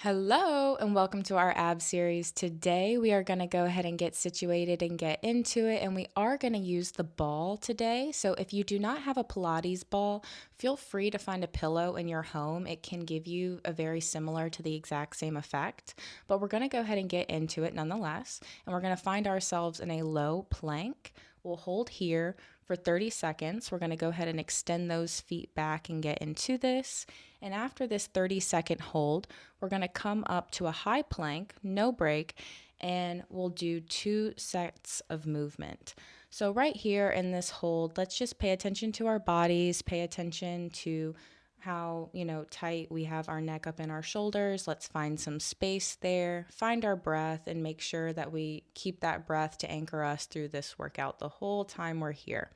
Hello, and welcome to our ab series. Today, we are going to go ahead and get situated and get into it, and we are going to use the ball today. So, if you do not have a Pilates ball, feel free to find a pillow in your home. It can give you a very similar to the exact same effect, but we're going to go ahead and get into it nonetheless. And we're going to find ourselves in a low plank. We'll hold here for 30 seconds. We're going to go ahead and extend those feet back and get into this. And after this 30-second hold, we're going to come up to a high plank, no break, and we'll do 2 sets of movement. So right here in this hold, let's just pay attention to our bodies, pay attention to how, tight we have our neck up in our shoulders. Let's find some space there, find our breath, and make sure that we keep that breath to anchor us through this workout the whole time we're here.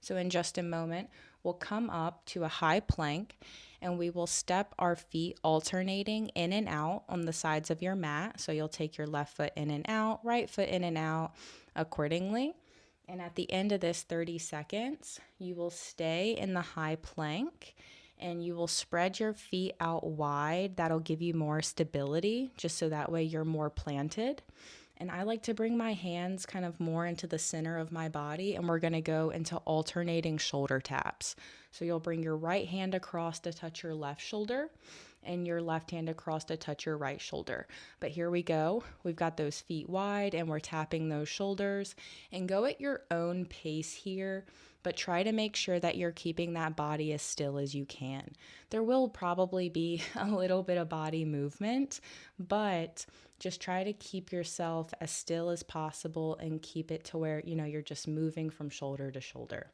So in just a moment, we'll come up to a high plank and we will step our feet alternating in and out on the sides of your mat. So you'll take your left foot in and out, right foot in and out accordingly. And at the end of this 30 seconds, you will stay in the high plank and you will spread your feet out wide. That'll give you more stability, just so that way you're more planted. And I like to bring my hands kind of more into the center of my body, and we're going to go into alternating shoulder taps. So you'll bring your right hand across to touch your left shoulder and your left hand across to touch your right shoulder. But here we go. We've got those feet wide and we're tapping those shoulders, and go at your own pace here, but try to make sure that you're keeping that body as still as you can. There will probably be a little bit of body movement, but just try to keep yourself as still as possible and keep it to where, you're just moving from shoulder to shoulder.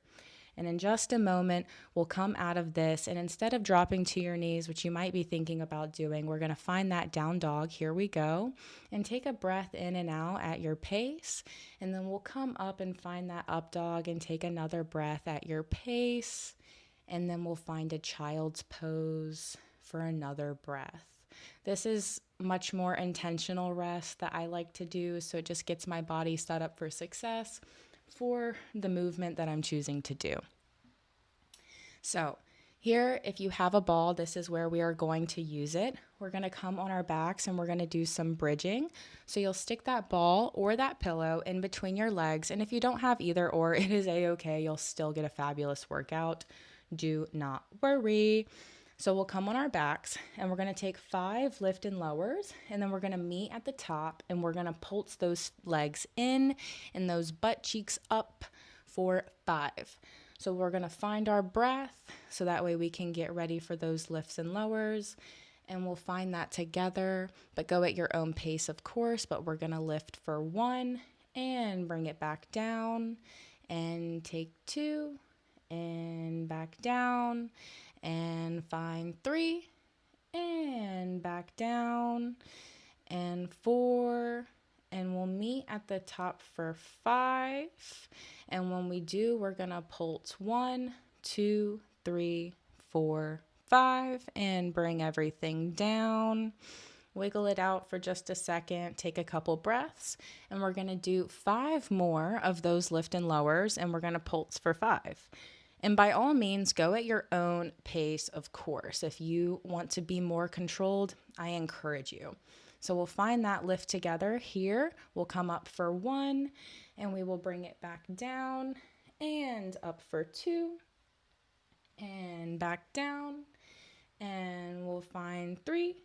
And in just a moment, we'll come out of this, and instead of dropping to your knees, which you might be thinking about doing, we're going to find that down dog. Here we go. And take a breath in and out at your pace. And then we'll come up and find that up dog and take another breath at your pace. And then we'll find a child's pose for another breath. This is much more intentional rest that I like to do, so it just gets my body set up for success for the movement that I'm choosing to do. So here, if you have a ball, this is where we are going to use it. We're going to come on our backs and we're going to do some bridging. So you'll stick that ball or that pillow in between your legs. And if you don't have either or, it is a-okay. You'll still get a fabulous workout. Do not worry. So we'll come on our backs and we're going to take 5 lift and lowers, and then we're going to meet at the top and we're going to pulse those legs in and those butt cheeks up for 5. So we're going to find our breath so that way we can get ready for those lifts and lowers, and we'll find that together, but go at your own pace, of course. But we're going to lift for 1 and bring it back down, and take 2 and back down, and find 3 and back down, and 4, and we'll meet at the top for 5. And when we do, we're gonna pulse 1, 2, 3, 4, 5 and bring everything down. Wiggle it out for just a second, take a couple breaths, and we're gonna do 5 more of those lift and lowers, and we're gonna pulse for 5. And by all means, go at your own pace, of course. If you want to be more controlled, I encourage you. So we'll find that lift together here. We'll come up for 1, and we will bring it back down, and up for 2, and back down, and we'll find 3,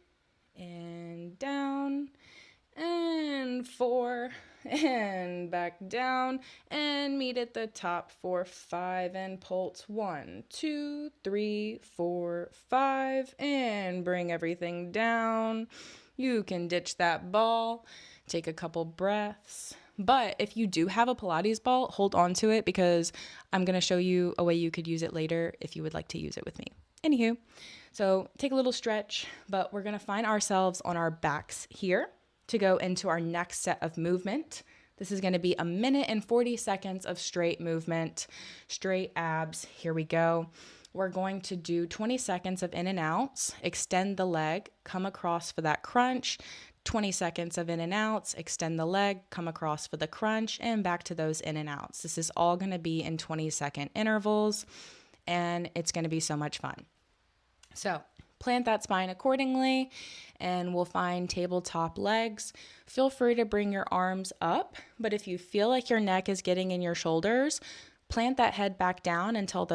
and down, and 4, and back down, and meet at the top for 5 and pulse 1, 2, 3, 4, 5 and bring everything down. You can ditch that ball, take a couple breaths. But if you do have a Pilates ball, hold on to it, because I'm going to show you a way you could use it later if you would like to use it with me. Anywho, so take a little stretch, but we're going to find ourselves on our backs here to go into our next set of movement. This is going to be 1 minute and 40 seconds of straight movement, straight abs. Here we go. We're going to do 20 seconds of in and outs, extend the leg, come across for that crunch, 20 seconds of in and outs, extend the leg, come across for the crunch, and back to those in and outs. This is all going to be in 20-second intervals, and it's going to be so much fun. So Plant that spine accordingly, and we'll find tabletop legs. Feel free to bring your arms up, but if you feel like your neck is getting in your shoulders, plant that head back down until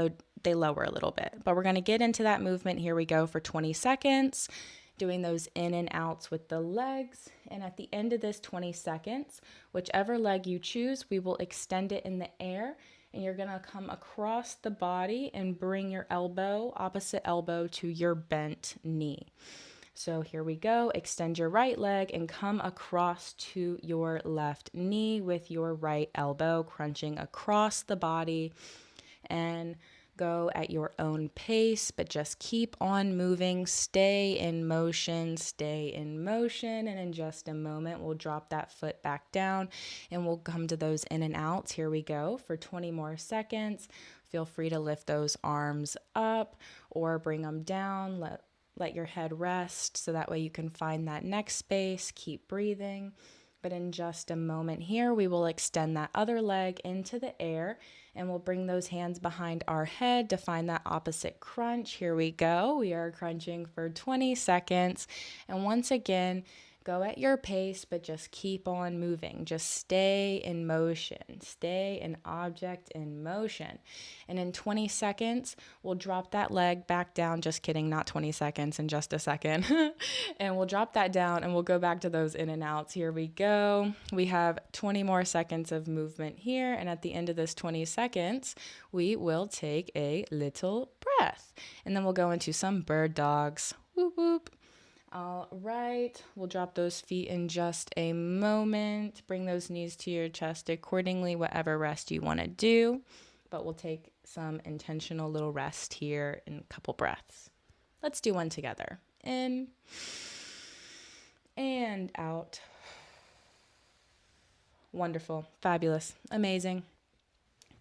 they lower a little bit. But we're going to get into that movement. Here we go for 20 seconds, doing those in and outs with the legs. And at the end of this 20 seconds, whichever leg you choose, we will extend it in the air. And you're going to come across the body and bring your opposite elbow to your bent knee. So here we go. Extend your right leg and come across to your left knee with your right elbow, crunching across the body, and go at your own pace, but just keep on moving. Stay in motion, and in just a moment, we'll drop that foot back down and we'll come to those in and outs. Here we go for 20 more seconds. Feel free to lift those arms up or bring them down. Let your head rest so that way you can find that next space. Keep breathing. But in just a moment here, we will extend that other leg into the air and we'll bring those hands behind our head to find that opposite crunch. Here we go. We are crunching for 20 seconds. And once again, go at your pace, but just keep on moving. Just stay in motion. Stay an object in motion. And in 20 seconds, we'll drop that leg back down. Just kidding, not 20 seconds, in just a second. And we'll drop that down and we'll go back to those in and outs. Here we go. We have 20 more seconds of movement here. And at the end of this 20 seconds, we will take a little breath. And then we'll go into some bird dogs. Whoop, whoop. All right, we'll drop those feet in just a moment. Bring those knees to your chest accordingly, whatever rest you want to do. But we'll take some intentional little rest here in a couple breaths. Let's do one together. In and out. Wonderful, fabulous, amazing.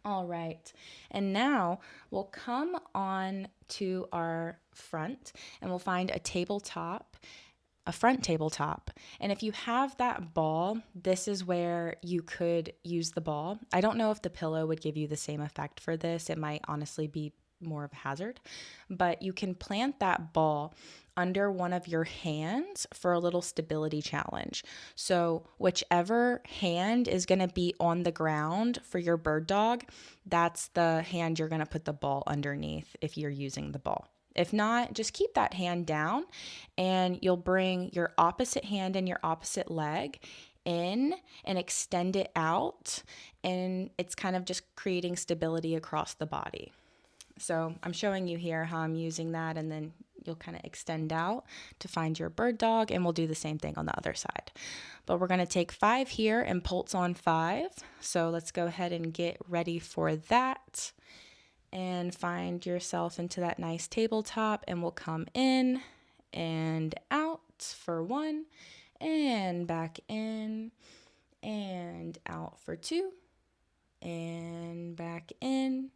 All right, and now we'll come on to our front and we'll find a front tabletop. And if you have that ball, this is where you could use the ball. I don't know if the pillow would give you the same effect for this. It might honestly be more of a hazard, but you can plant that ball under one of your hands for a little stability challenge. So whichever hand is going to be on the ground for your bird dog, that's the hand you're going to put the ball underneath if you're using the ball. If not, just keep that hand down and you'll bring your opposite hand and your opposite leg in and extend it out, and it's kind of just creating stability across the body. So I'm showing you here how I'm using that, and then you'll kind of extend out to find your bird dog, and we'll do the same thing on the other side. But we're going to take 5 here and pulse on 5. So let's go ahead and get ready for that and find yourself into that nice tabletop, and we'll come in and out for 1 and back in and out for 2 and back in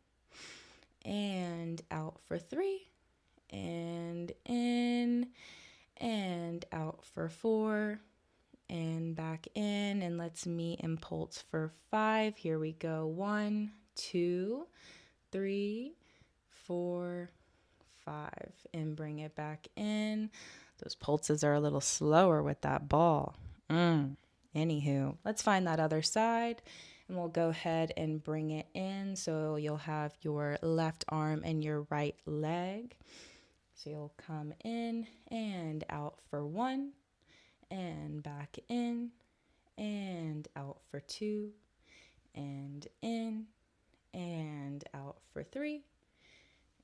and out for 3 and in and out for 4 and back in, and let's meet and pulse for 5. Here we go. 1, 2, 3, 4, 5, and bring it back in. Those pulses are a little slower with that ball. Anywho, let's find that other side. And we'll go ahead and bring it in. So you'll have your left arm and your right leg. So you'll come in and out for 1 and back in and out for 2 and in and out for 3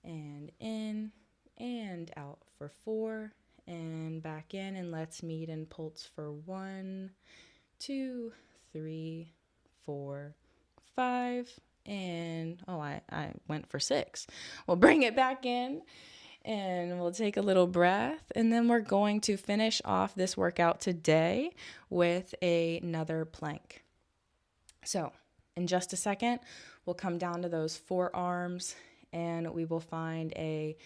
and in and out for 4 and back in. And let's meet and pulse for 1, 2, 3, 4, 5, and I went for 6. We'll bring it back in and we'll take a little breath, and then we're going to finish off this workout today with another plank. So in just a second, we'll come down to those forearms and we will find a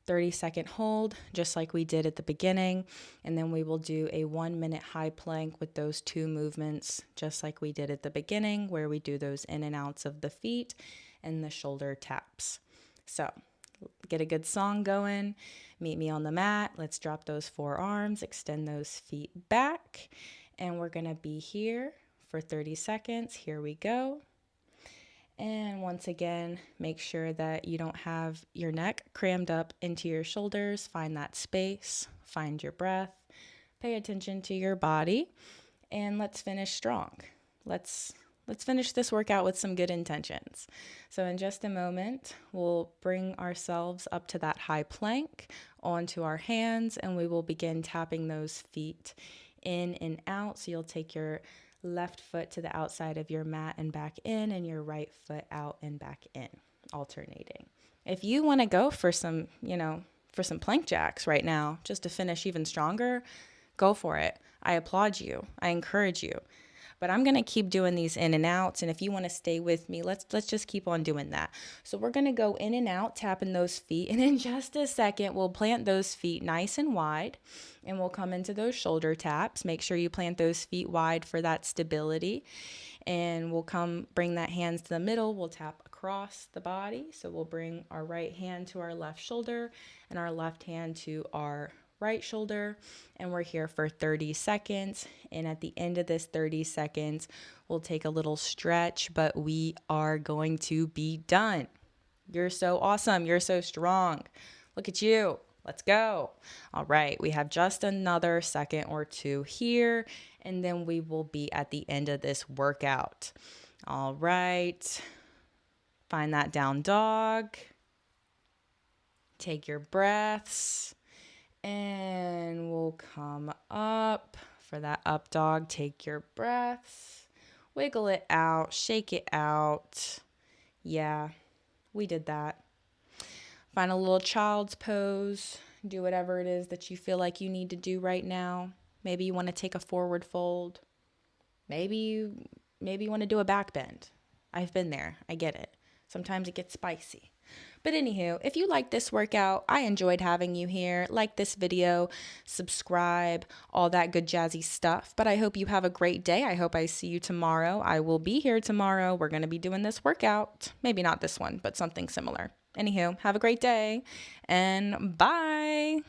30-second hold, just like we did at the beginning. And then we will do a 1-minute high plank with those 2 movements, just like we did at the beginning, where we do those in and outs of the feet and the shoulder taps. So Get a good song going. Meet me on the mat. Let's drop those forearms, extend those feet back, and we're going to be here for 30 seconds. Here we go. And once again, make sure that you don't have your neck crammed up into your shoulders. Find that space, find your breath, pay attention to your body, and let's finish strong. Let's finish this workout with some good intentions. So in just a moment, we'll bring ourselves up to that high plank, onto our hands, and we will begin tapping those feet in and out. So you'll take your left foot to the outside of your mat and back in, and your right foot out and back in, alternating. If you want to go for some, for some plank jacks right now, just to finish even stronger, go for it. I applaud you. I encourage you. But I'm going to keep doing these in and outs. And if you want to stay with me, let's just keep on doing that. So we're going to go in and out, tapping those feet. And in just a second, we'll plant those feet nice and wide. And we'll come into those shoulder taps. Make sure you plant those feet wide for that stability. And we'll bring that hands to the middle. We'll tap across the body. So we'll bring our right hand to our left shoulder and our left hand to our right shoulder, and we're here for 30 seconds. And at the end of this 30 seconds, we'll take a little stretch, but we are going to be done. You're so awesome. You're so strong. Look at you. Let's go. All right. We have just another second or two here, and then we will be at the end of this workout. All right. Find that down dog. Take your breaths. And we'll come up for that up dog. Take your breaths, wiggle it out, shake it out. Yeah, we did that. Find a little child's pose. Do whatever it is that you feel like you need to do right now. Maybe you want to take a forward fold. Maybe you want to do a back bend. I've been there. I get it. Sometimes it gets spicy. But anywho, if you like this workout, I enjoyed having you here. Like this video, subscribe, all that good jazzy stuff. But I hope you have a great day. I hope I see you tomorrow. I will be here tomorrow. We're going to be doing this workout. Maybe not this one, but something similar. Anywho, have a great day and bye.